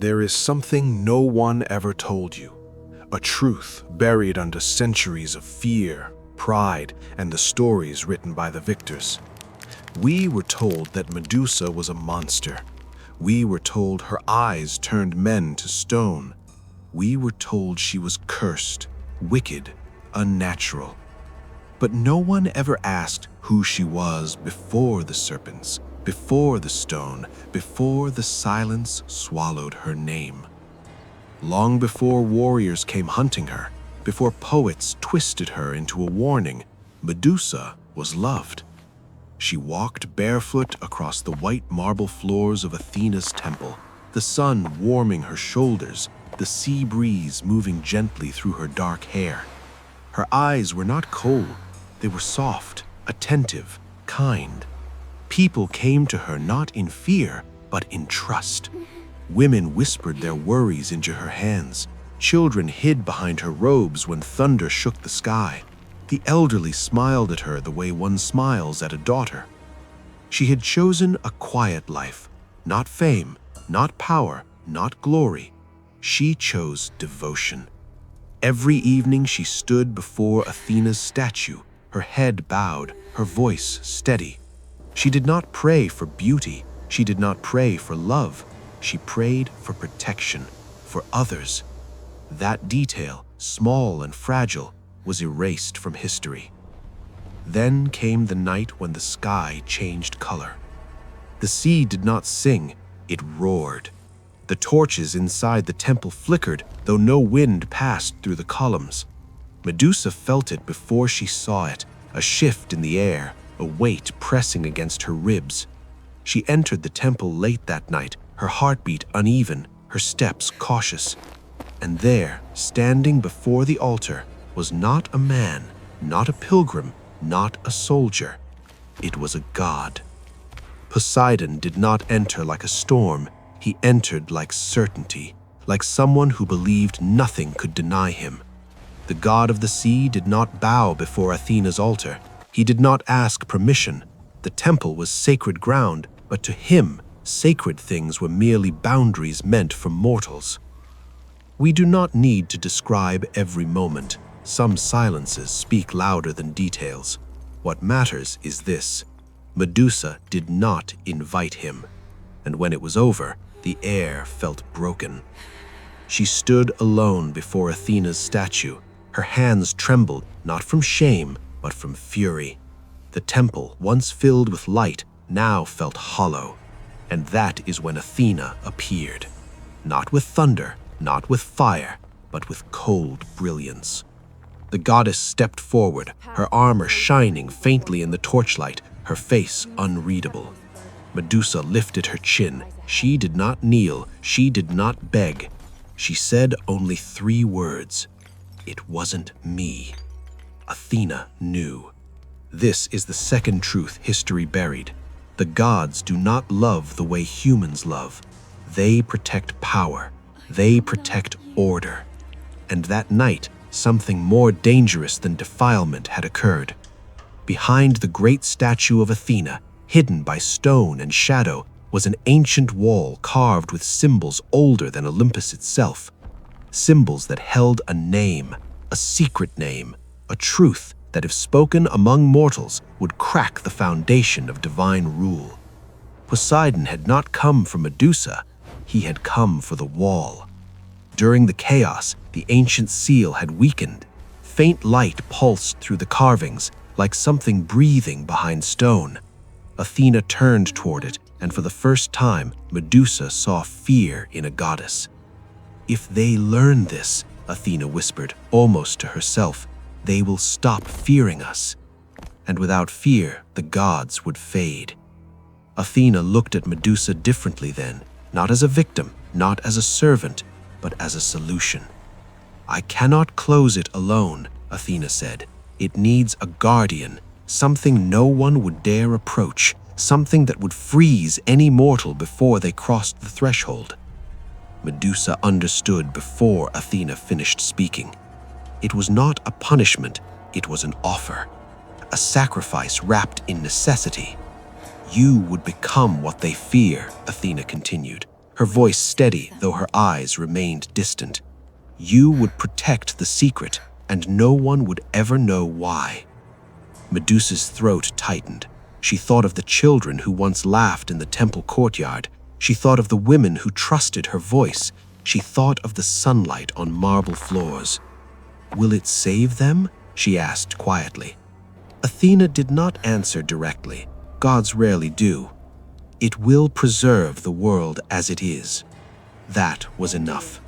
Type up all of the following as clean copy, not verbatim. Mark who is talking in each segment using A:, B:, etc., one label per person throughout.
A: There is something no one ever told you, a truth buried under centuries of fear, pride, and the stories written by the victors. We were told that Medusa was a monster. We were told her eyes turned men to stone. We were told she was cursed, wicked, unnatural. But no one ever asked who she was before the serpents, before the stone, before the silence swallowed her name. Long before warriors came hunting her, before poets twisted her into a warning, Medusa was loved. She walked barefoot across the white marble floors of Athena's temple, the sun warming her shoulders, the sea breeze moving gently through her dark hair. Her eyes were not cold, they were soft, attentive, kind. People came to her not in fear, but in trust. Women whispered their worries into her hands. Children hid behind her robes when thunder shook the sky. The elderly smiled at her the way one smiles at a daughter. She had chosen a quiet life, not fame, not power, not glory. She chose devotion. Every evening she stood before Athena's statue, her head bowed, her voice steady. She did not pray for beauty. She did not pray for love. She prayed for protection, for others. That detail, small and fragile, was erased from history. Then came the night when the sky changed color. The sea did not sing, it roared. The torches inside the temple flickered, though no wind passed through the columns. Medusa felt it before she saw it, a shift in the air, a weight pressing against her ribs. She entered the temple late that night, her heartbeat uneven, her steps cautious. And there, standing before the altar, was not a man, not a pilgrim, not a soldier. It was a god. Poseidon did not enter like a storm. He entered like certainty, like someone who believed nothing could deny him. The god of the sea did not bow before Athena's altar. He did not ask permission. The temple was sacred ground, but to him, sacred things were merely boundaries meant for mortals. We do not need to describe every moment. Some silences speak louder than details. What matters is this: Medusa did not invite him. And when it was over, the air felt broken. She stood alone before Athena's statue. Her hands trembled, not from shame, but from fury. The temple, once filled with light, now felt hollow. And that is when Athena appeared. Not with thunder, not with fire, but with cold brilliance. The goddess stepped forward, her armor shining faintly in the torchlight, her face unreadable. Medusa lifted her chin. She did not kneel, she did not beg. She said only 3 words. It wasn't me. Athena knew. This is the second truth history buried. The gods do not love the way humans love. They protect power. They protect order. And that night, something more dangerous than defilement had occurred. Behind the great statue of Athena, hidden by stone and shadow, was an ancient wall carved with symbols older than Olympus itself. Symbols that held a name, a secret name, a truth that if spoken among mortals would crack the foundation of divine rule. Poseidon had not come for Medusa, he had come for the wall. During the chaos, the ancient seal had weakened. Faint light pulsed through the carvings, like something breathing behind stone. Athena turned toward it, and for the first time, Medusa saw fear in a goddess. If they learn this, Athena whispered, almost to herself, they will stop fearing us. And without fear, the gods would fade. Athena looked at Medusa differently then, not as a victim, not as a servant, but as a solution. I cannot close it alone, Athena said. It needs a guardian, something no one would dare approach, something that would freeze any mortal before they crossed the threshold. Medusa understood before Athena finished speaking. It was not a punishment, it was an offer, a sacrifice wrapped in necessity. You would become what they fear, Athena continued, her voice steady though her eyes remained distant. "You would protect the secret, and no one would ever know why." Medusa's throat tightened. She thought of the children who once laughed in the temple courtyard. She thought of the women who trusted her voice. She thought of the sunlight on marble floors. "Will it save them?" she asked quietly. Athena did not answer directly. Gods rarely do. "It will preserve the world as it is." That was enough.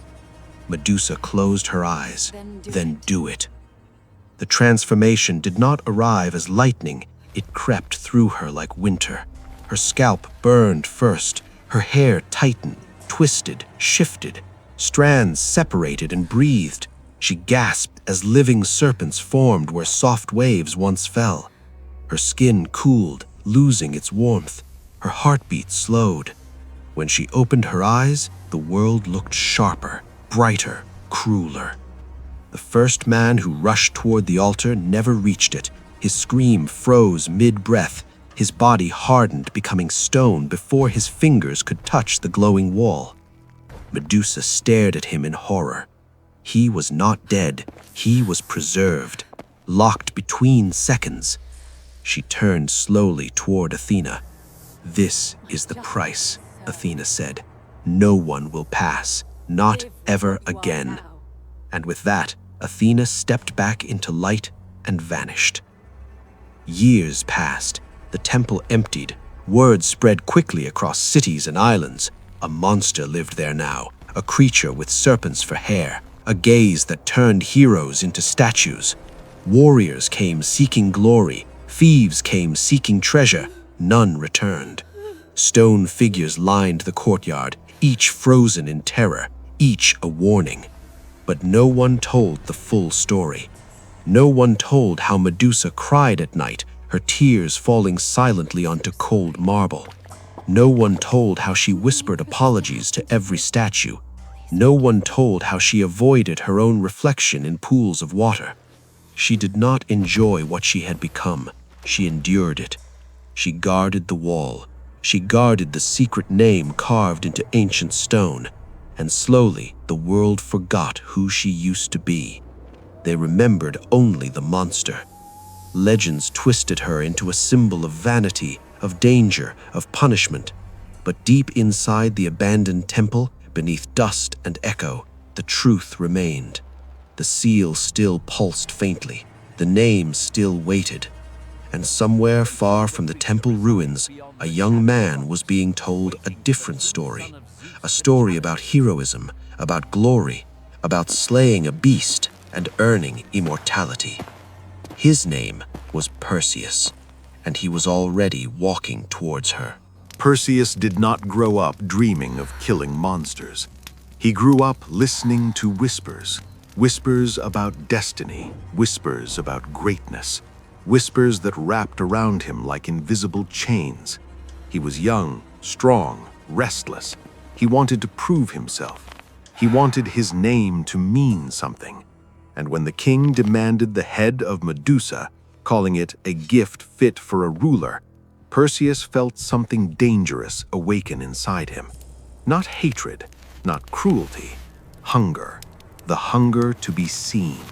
A: Medusa closed her eyes. "Then do it." The transformation did not arrive as lightning. It crept through her like winter. Her scalp burned first. Her hair tightened, twisted, shifted. Strands separated and breathed. She gasped as living serpents formed where soft waves once fell. Her skin cooled, losing its warmth. Her heartbeat slowed. When she opened her eyes, the world looked sharper, brighter, crueler. The first man who rushed toward the altar never reached it. His scream froze mid-breath. His body hardened, becoming stone before his fingers could touch the glowing wall. Medusa stared at him in horror. He was not dead. He was preserved, locked between seconds. She turned slowly toward Athena. "This is the price," Athena said. "No one will pass, not ever again." And with that, Athena stepped back into light and vanished. Years passed. The temple emptied. Word spread quickly across cities and islands. A monster lived there now, a creature with serpents for hair, a gaze that turned heroes into statues. Warriors came seeking glory. Thieves came seeking treasure. None returned. Stone figures lined the courtyard, each frozen in terror, each a warning. But no one told the full story. No one told how Medusa cried at night, her tears falling silently onto cold marble. No one told how she whispered apologies to every statue. No one told how she avoided her own reflection in pools of water. She did not enjoy what she had become. She endured it. She guarded the wall. She guarded the secret name carved into ancient stone. And slowly, the world forgot who she used to be. They remembered only the monster. Legends twisted her into a symbol of vanity, of danger, of punishment. But deep inside the abandoned temple, beneath dust and echo, the truth remained. The seal still pulsed faintly. The name still waited. And somewhere far from the temple ruins, a young man was being told a different story. A story about heroism, about glory, about slaying a beast and earning immortality. His name was Perseus, and he was already walking towards her.
B: Perseus did not grow up dreaming of killing monsters. He grew up listening to whispers. Whispers about destiny, whispers about greatness, whispers that wrapped around him like invisible chains. He was young, strong, restless. He wanted to prove himself. He wanted his name to mean something. And when the king demanded the head of Medusa, calling it a gift fit for a ruler, Perseus felt something dangerous awaken inside him. Not hatred, not cruelty, hunger. The hunger to be seen.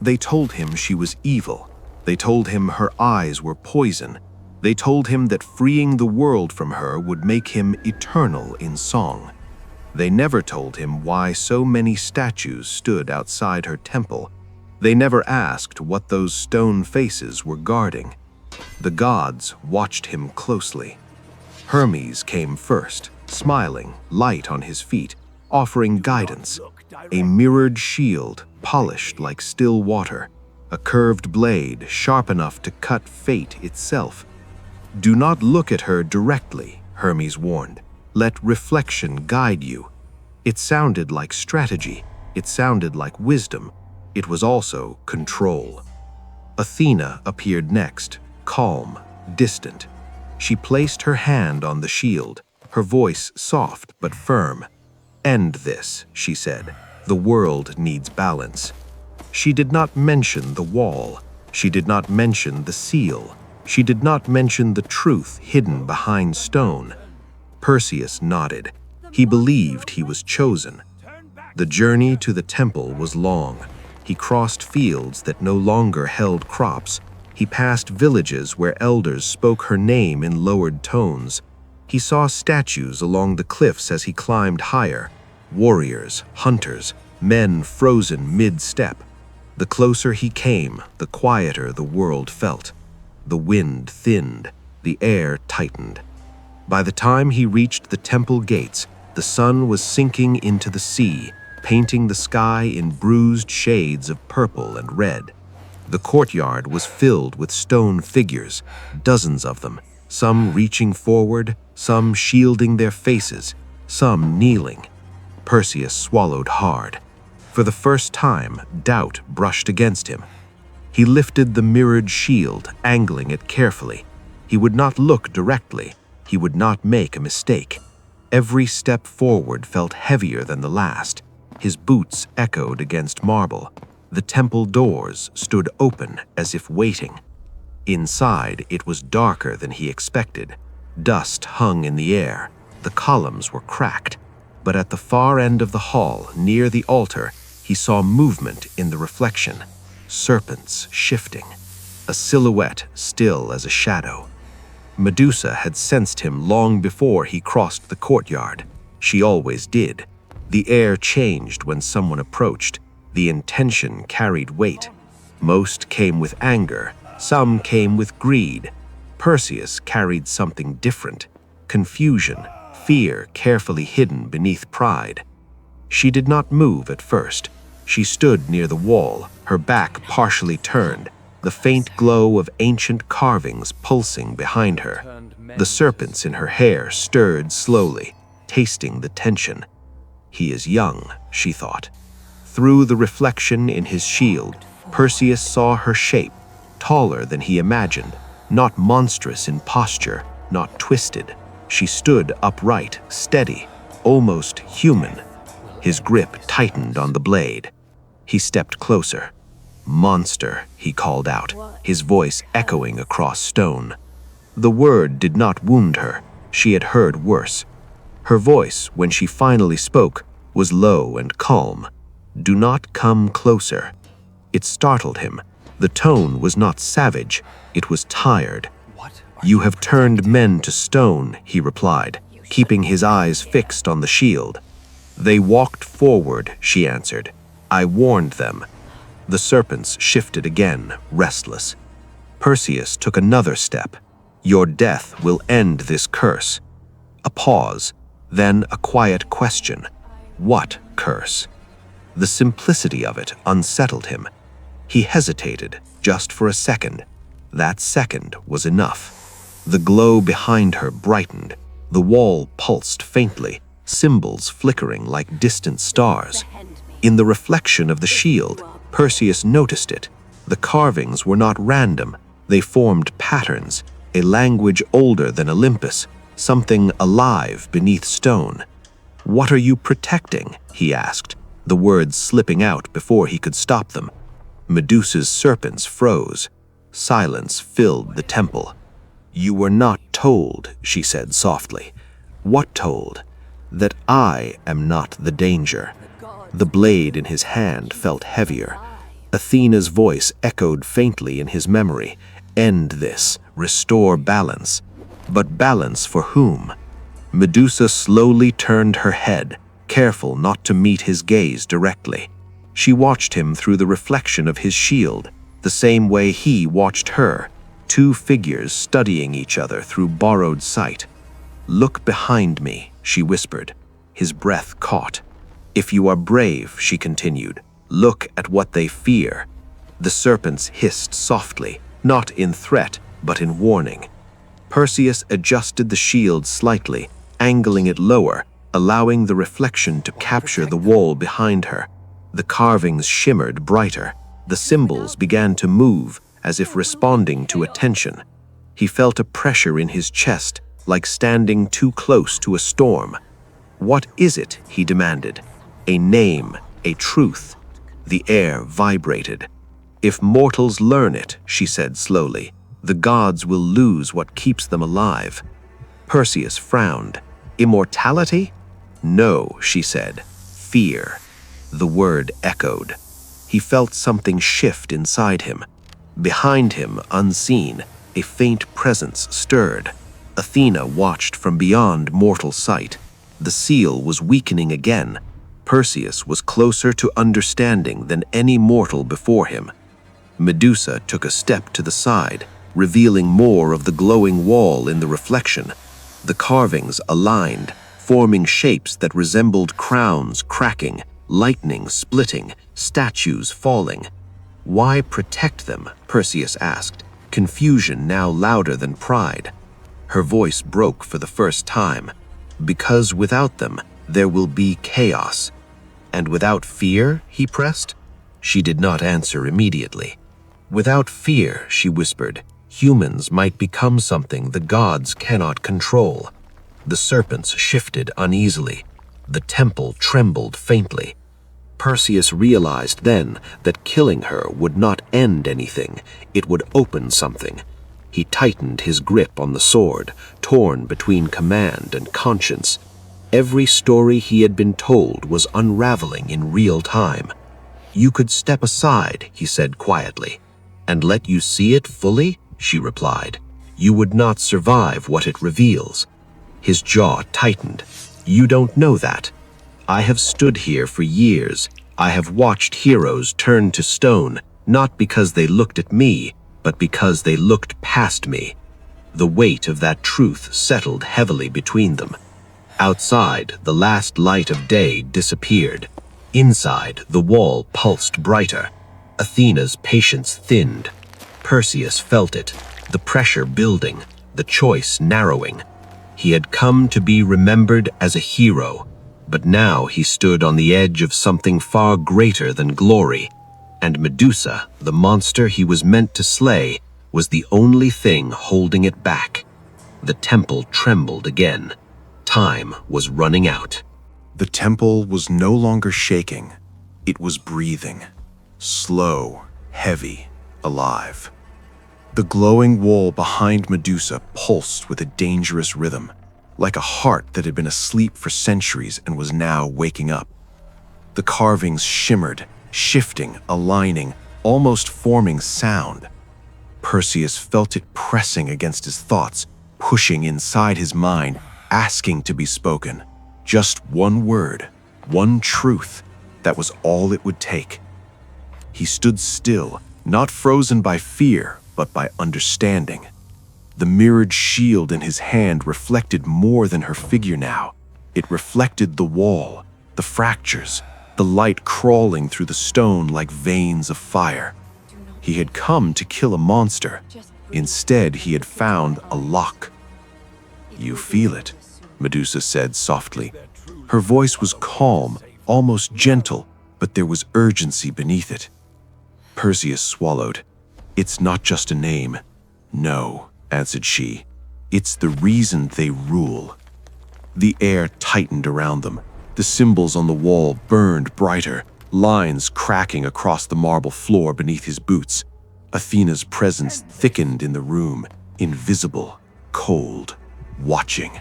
B: They told him she was evil. They told him her eyes were poison. They told him that freeing the world from her would make him eternal in song. They never told him why so many statues stood outside her temple. They never asked what those stone faces were guarding. The gods watched him closely. Hermes came first, smiling, light on his feet, offering guidance. A mirrored shield, polished like still water. A curved blade, sharp enough to cut fate itself. "Do not look at her directly," Hermes warned. "Let reflection guide you." It sounded like strategy. It sounded like wisdom. It was also control. Athena appeared next, calm, distant. She placed her hand on the shield, her voice soft but firm. "End this," she said. "The world needs balance." She did not mention the wall. She did not mention the seal. She did not mention the truth hidden behind stone. Perseus nodded. He believed he was chosen. The journey to the temple was long. He crossed fields that no longer held crops. He passed villages where elders spoke her name in lowered tones. He saw statues along the cliffs as he climbed higher, warriors, hunters, men frozen mid-step. The closer he came, the quieter the world felt. The wind thinned, the air tightened. By the time he reached the temple gates, the sun was sinking into the sea, painting the sky in bruised shades of purple and red. The courtyard was filled with stone figures, dozens of them, some reaching forward, some shielding their faces, some kneeling. Perseus swallowed hard. For the first time, doubt brushed against him. He lifted the mirrored shield, angling it carefully. He would not look directly. He would not make a mistake. Every step forward felt heavier than the last. His boots echoed against marble. The temple doors stood open as if waiting. Inside, it was darker than he expected. Dust hung in the air. The columns were cracked. But at the far end of the hall, near the altar, he saw movement in the reflection. Serpents shifting. A silhouette still as a shadow. Medusa had sensed him long before he crossed the courtyard. She always did. The air changed when someone approached. The intention carried weight. Most came with anger, some came with greed. Perseus carried something different. Confusion, fear carefully hidden beneath pride. She did not move at first. She stood near the wall, her back partially turned, the faint glow of ancient carvings pulsing behind her. The serpents in her hair stirred slowly, tasting the tension. He is young, she thought. Through the reflection in his shield, Perseus saw her shape, taller than he imagined, not monstrous in posture, not twisted. She stood upright, steady, almost human. His grip tightened on the blade. He stepped closer. "Monster," he called out, his voice echoing across stone. The word did not wound her. She had heard worse. Her voice, when she finally spoke, was low and calm. "Do not come closer." It startled him. The tone was not savage, it was tired. "You have turned men to stone," he replied, keeping his eyes fixed on the shield. "They walked forward," she answered. "I warned them." The serpents shifted again, restless. Perseus took another step. "Your death will end this curse." A pause, then a quiet question. What curse? The simplicity of it unsettled him. He hesitated, just for a second. That second was enough. The glow behind her brightened. The wall pulsed faintly, symbols flickering like distant stars. In the reflection of the shield, Perseus noticed it. The carvings were not random. They formed patterns, a language older than Olympus, something alive beneath stone. "What are you protecting?" he asked, the words slipping out before he could stop them. Medusa's serpents froze. Silence filled the temple. "You were not told," she said softly. "What told?" "That I am not the danger." The blade in his hand felt heavier. Athena's voice echoed faintly in his memory. "End this, restore balance." But balance for whom? Medusa slowly turned her head, careful not to meet his gaze directly. She watched him through the reflection of his shield, the same way he watched her, two figures studying each other through borrowed sight. "Look behind me," she whispered. His breath caught. "If you are brave," she continued, "look at what they fear." The serpents hissed softly, not in threat, but in warning. Perseus adjusted the shield slightly, angling it lower, allowing the reflection to capture the wall behind her. The carvings shimmered brighter. The symbols began to move, as if responding to attention. He felt a pressure in his chest, like standing too close to a storm. "What is it?" he demanded. "A name, a truth." The air vibrated. "If mortals learn it," she said slowly, "the gods will lose what keeps them alive." Perseus frowned. "Immortality?"
C: "No," she said. "Fear." The word echoed. He felt something shift inside him. Behind him, unseen, a faint presence stirred. Athena watched from beyond mortal sight. The seal was weakening again. Perseus was closer to understanding than any mortal before him. Medusa took a step to the side, revealing more of the glowing wall in the reflection. The carvings aligned, forming shapes that resembled crowns cracking, lightning splitting, statues falling. "Why protect them?" Perseus asked, confusion now louder than pride. Her voice broke for the first time. "Because without them, there will be chaos." "And without fear?" he pressed. She did not answer immediately. "Without fear," she whispered, "humans might become something the gods cannot control." The serpents shifted uneasily. The temple trembled faintly. Perseus realized then that killing her would not end anything, it would open something. He tightened his grip on the sword, torn between command and conscience. Every story he had been told was unraveling in real time. "You could step aside," he said quietly. "And let you see it fully?" she replied. "You would not survive what it reveals." His jaw tightened. "You don't know that. I have stood here for years. I have watched heroes turn to stone, not because they looked at me, but because they looked past me." The weight of that truth settled heavily between them. Outside, the last light of day disappeared. Inside, the wall pulsed brighter. Athena's patience thinned. Perseus felt it, the pressure building, the choice narrowing. He had come to be remembered as a hero, but now he stood on the edge of something far greater than glory. And Medusa, the monster he was meant to slay, was the only thing holding it back. The temple trembled again. Time was running out.
A: The temple was no longer shaking. It was breathing. Slow, heavy, alive. The glowing wall behind Medusa pulsed with a dangerous rhythm, like a heart that had been asleep for centuries and was now waking up. The carvings shimmered, shifting, aligning, almost forming sound. Perseus felt it pressing against his thoughts, pushing inside his mind, asking to be spoken. Just one word, one truth. That was all it would take. He stood still, not frozen by fear, but by understanding. The mirrored shield in his hand reflected more than her figure now. It reflected the wall, the fractures, the light crawling through the stone like veins of fire. He had come to kill a monster. Instead, he had found a lock. "You feel it," Medusa said softly. Her voice was calm, almost gentle, but there was urgency beneath it. Perseus swallowed. "It's not just a name." "No," answered she. "It's the reason they rule." The air tightened around them. The symbols on the wall burned brighter, lines cracking across the marble floor beneath his boots. Athena's presence thickened in the room, invisible, cold, watching.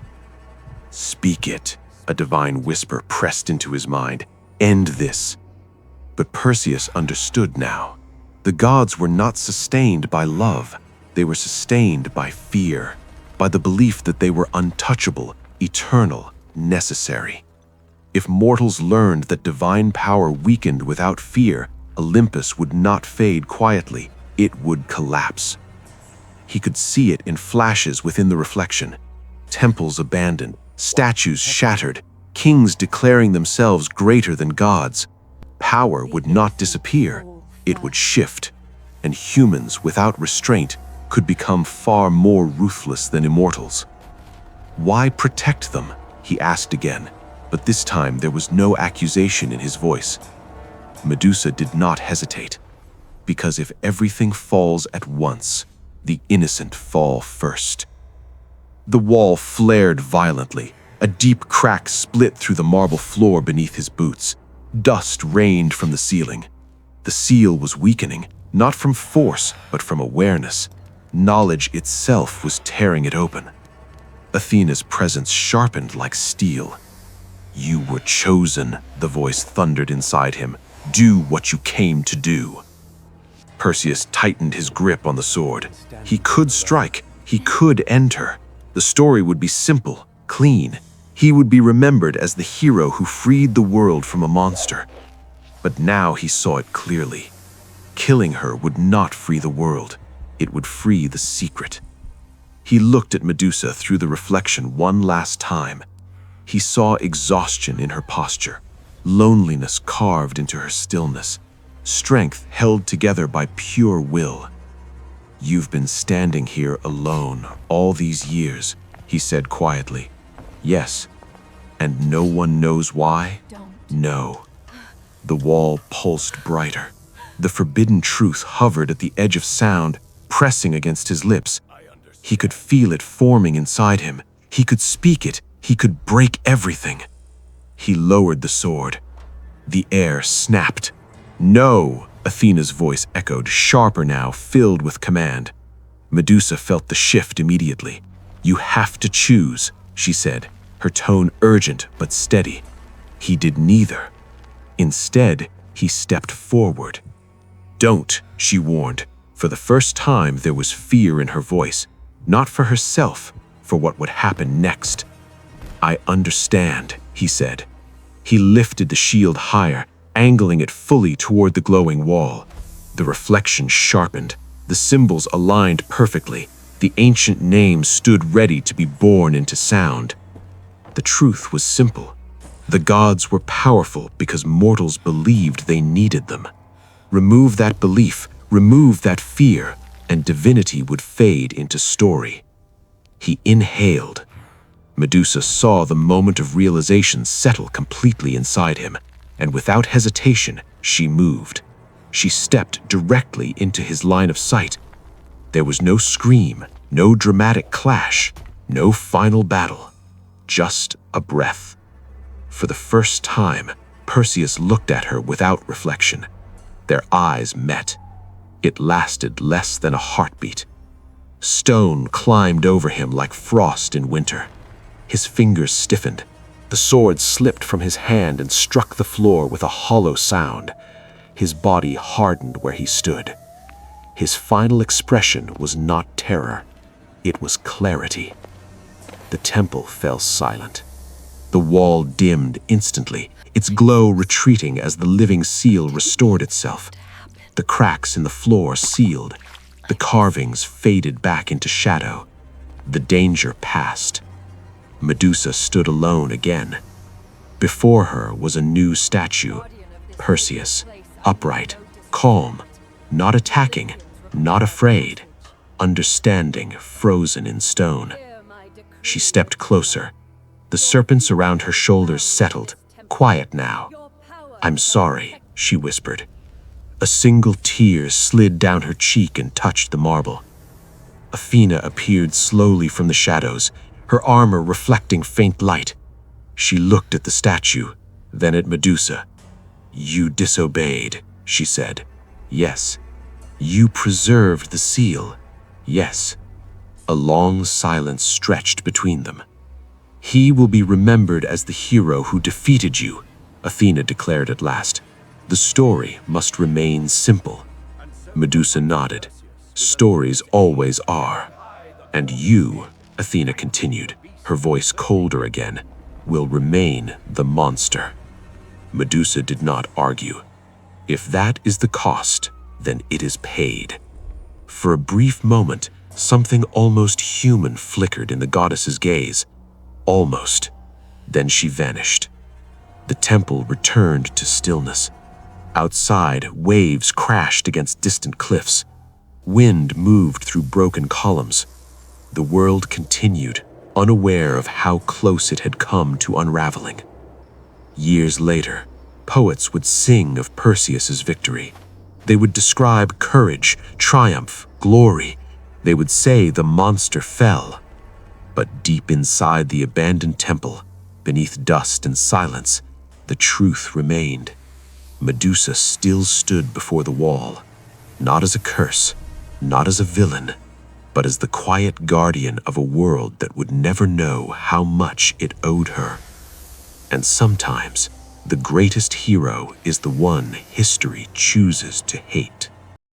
A: "Speak it," a divine whisper pressed into his mind. "End this." But Perseus understood now. The gods were not sustained by love. They were sustained by fear, by the belief that they were untouchable, eternal, necessary. If mortals learned that divine power weakened without fear, Olympus would not fade quietly, it would collapse. He could see it in flashes within the reflection. Temples abandoned, statues shattered, kings declaring themselves greater than gods. Power would not disappear, it would shift, and humans without restraint could become far more ruthless than immortals. "Why protect them?" he asked again, but this time there was no accusation in his voice. Medusa did not hesitate, because if everything falls at once, the innocent fall first. The wall flared violently. A deep crack split through the marble floor beneath his boots. Dust rained from the ceiling. The seal was weakening, not from force, but from awareness. Knowledge itself was tearing it open. Athena's presence sharpened like steel.
B: You were chosen, the voice thundered inside him. Do what you came to do. Perseus tightened his grip on the sword. He could strike. He could end her. The story would be simple, clean. He would be remembered as the hero who freed the world from a monster. But now he saw it clearly. Killing her would not free the world. It would free the secret. He looked at Medusa through the reflection one last time. He saw exhaustion in her posture, loneliness carved into her stillness, strength held together by pure will. You've been standing here alone all these years, he said quietly. Yes, and no one knows why? No. The wall pulsed brighter. The forbidden truth hovered at the edge of sound, pressing against his lips. He could feel it forming inside him. He could speak it. He could break everything. He lowered the sword. The air snapped. No! Athena's voice echoed, sharper now, filled with command. Medusa felt the shift immediately. You have to choose, she said, her tone urgent but steady. He did neither. Instead, he stepped forward. Don't, she warned. For the first time, there was fear in her voice. Not for herself, for what would happen next. I understand, he said. He lifted the shield higher, angling it fully toward the glowing wall. The reflection sharpened. The symbols aligned perfectly. The ancient names stood ready to be born into sound. The truth was simple. The gods were powerful because mortals believed they needed them. Remove that belief, remove that fear, and divinity would fade into story. He inhaled. Medusa saw the moment of realization settle completely inside him, and without hesitation, she moved. She stepped directly into his line of sight. There was no scream, no dramatic clash, no final battle, just a breath. For the first time, Perseus looked at her without reflection. Their eyes met. It lasted less than a heartbeat. Stone climbed over him like frost in winter. His fingers stiffened. The sword slipped from his hand and struck the floor with a hollow sound. His body hardened where he stood. His final expression was not terror. It was clarity. The temple fell silent. The wall dimmed instantly, its glow retreating as the living seal restored itself. The cracks in the floor sealed. The carvings faded back into shadow. The danger passed. Medusa stood alone again. Before her was a new statue, Perseus, upright, calm, not attacking, not afraid, understanding, frozen in stone. She stepped closer. The serpents around her shoulders settled, quiet now. I'm sorry, she whispered. A single tear slid down her cheek and touched the marble. Athena appeared slowly from the shadows, her armor reflecting faint light. She looked at the statue, then at Medusa. You disobeyed, she said. Yes. You preserved the seal. Yes. A long silence stretched between them. He will be remembered as the hero who defeated you, Athena declared at last. The story must remain simple. Medusa nodded. Stories always are. And you, Athena continued, her voice colder again, will remain the monster. Medusa did not argue. If that is the cost, then it is paid. For a brief moment, something almost human flickered in the goddess's gaze. Almost. Then she vanished. The temple returned to stillness. Outside, waves crashed against distant cliffs. Wind moved through broken columns. The world continued, unaware of how close it had come to unraveling. Years later, poets would sing of Perseus's victory. They would describe courage, triumph, glory. They would say the monster fell. But deep inside the abandoned temple, beneath dust and silence, the truth remained. Medusa still stood before the wall, not as a curse, not as a villain, but as the quiet guardian of a world that would never know how much it owed her.
C: And sometimes, the greatest hero is the one history chooses to hate.